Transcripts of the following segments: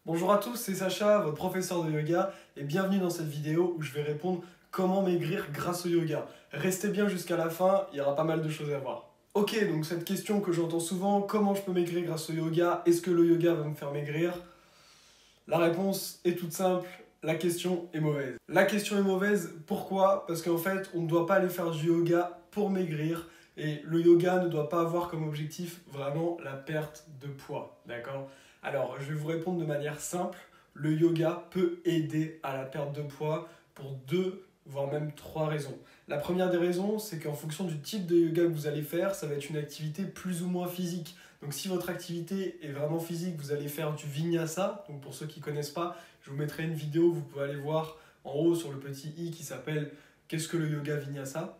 Bonjour à tous, c'est Sacha, votre professeur de yoga, et bienvenue dans cette vidéo où je vais répondre comment maigrir grâce au yoga. Restez bien jusqu'à la fin, il y aura pas mal de choses à voir. Ok, donc cette question que j'entends souvent, comment je peux maigrir grâce au yoga? Est-ce que le yoga va me faire maigrir? La réponse est toute simple, la question est mauvaise. La question est mauvaise, pourquoi? Parce qu'en fait, on ne doit pas aller faire du yoga pour maigrir, et le yoga ne doit pas avoir comme objectif vraiment la perte de poids, d'accord? Alors, je vais vous répondre de manière simple. Le yoga peut aider à la perte de poids pour deux, voire même trois raisons. La première des raisons, c'est qu'en fonction du type de yoga que vous allez faire, ça va être une activité plus ou moins physique. Donc si votre activité est vraiment physique, vous allez faire du vinyasa. Donc pour ceux qui ne connaissent pas, je vous mettrai une vidéo, vous pouvez aller voir en haut sur le petit i qui s'appelle Qu'est-ce que le yoga vinyasa?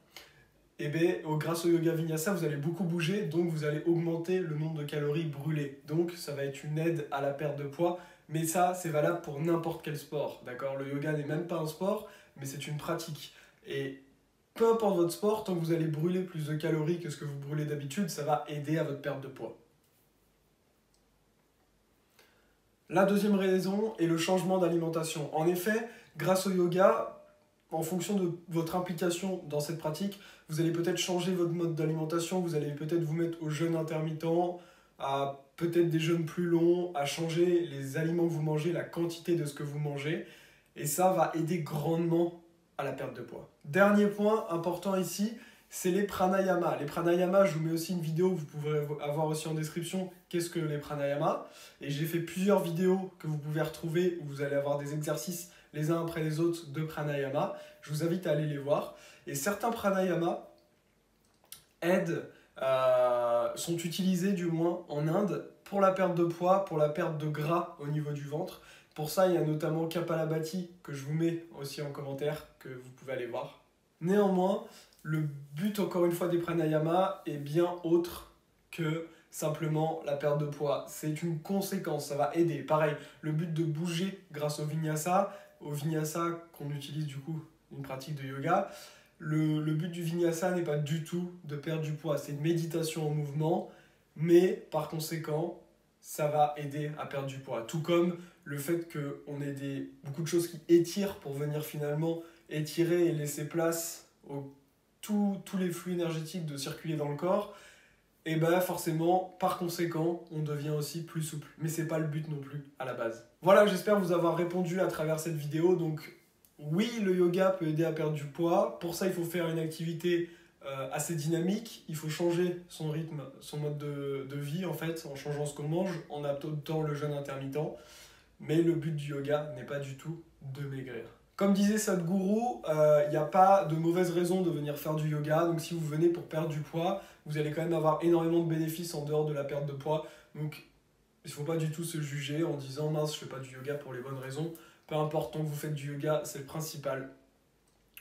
Et bien, grâce au yoga vinyasa, vous allez beaucoup bouger, donc vous allez augmenter le nombre de calories brûlées. Donc ça va être une aide à la perte de poids, mais ça, c'est valable pour n'importe quel sport, d'accord? Le yoga n'est même pas un sport, mais c'est une pratique. Et peu importe votre sport, tant que vous allez brûler plus de calories que ce que vous brûlez d'habitude, ça va aider à votre perte de poids. La deuxième raison est le changement d'alimentation. En effet, grâce au yoga, en fonction de votre implication dans cette pratique, vous allez peut-être changer votre mode d'alimentation, vous allez peut-être vous mettre au jeûne intermittent, à peut-être des jeûnes plus longs, à changer les aliments que vous mangez, la quantité de ce que vous mangez, et ça va aider grandement à la perte de poids. Dernier point important ici, c'est les pranayamas. Les pranayamas, je vous mets aussi une vidéo que vous pouvez avoir aussi en description, qu'est-ce que les pranayamas. Et j'ai fait plusieurs vidéos que vous pouvez retrouver où vous allez avoir des exercices les uns après les autres de pranayama. Je vous invite à aller les voir. Et certains pranayamas sont utilisés du moins en Inde pour la perte de poids, pour la perte de gras au niveau du ventre. Pour ça, il y a notamment Kapalabhati que je vous mets aussi en commentaire, que vous pouvez aller voir. Néanmoins, le but encore une fois des pranayama est bien autre que simplement la perte de poids. C'est une conséquence, ça va aider. Pareil, le but de bouger grâce au vinyasa qu'on utilise du coup, une pratique de yoga, le but du vinyasa n'est pas du tout de perdre du poids, c'est une méditation en mouvement, mais par conséquent, ça va aider à perdre du poids. Tout comme le fait qu'on ait beaucoup de choses qui étirent pour venir finalement étirer et laisser place à tous les flux énergétiques de circuler dans le corps, et ben forcément, par conséquent, on devient aussi plus souple. Mais c'est pas le but non plus à la base. Voilà, j'espère vous avoir répondu à travers cette vidéo. Donc oui, le yoga peut aider à perdre du poids. Pour ça, il faut faire une activité assez dynamique. Il faut changer son rythme, son mode de vie en fait, en changeant ce qu'on mange, en adoptant le jeûne intermittent. Mais le but du yoga n'est pas du tout de maigrir. Comme disait Sadhguru, il n'y a pas de mauvaise raison de venir faire du yoga. Donc si vous venez pour perdre du poids, vous allez quand même avoir énormément de bénéfices en dehors de la perte de poids. Donc il ne faut pas du tout se juger en disant mince, je ne fais pas du yoga pour les bonnes raisons. Peu importe, tant que vous faites du yoga, c'est le principal.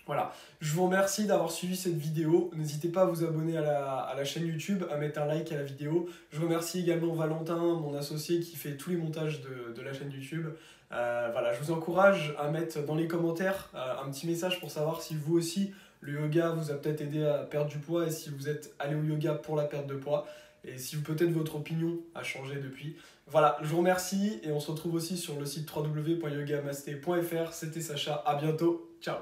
Voilà, je vous remercie d'avoir suivi cette vidéo. N'hésitez pas à vous abonner à la chaîne YouTube, à mettre un like à la vidéo. Je remercie également Valentin, mon associé, qui fait tous les montages de la chaîne YouTube. Voilà, je vous encourage à mettre dans les commentaires un petit message pour savoir si vous aussi, le yoga vous a peut-être aidé à perdre du poids et si vous êtes allé au yoga pour la perte de poids. Et si peut-être votre opinion a changé depuis. Voilà, je vous remercie et on se retrouve aussi sur le site www.yogamasté.fr. C'était Sacha, à bientôt, ciao.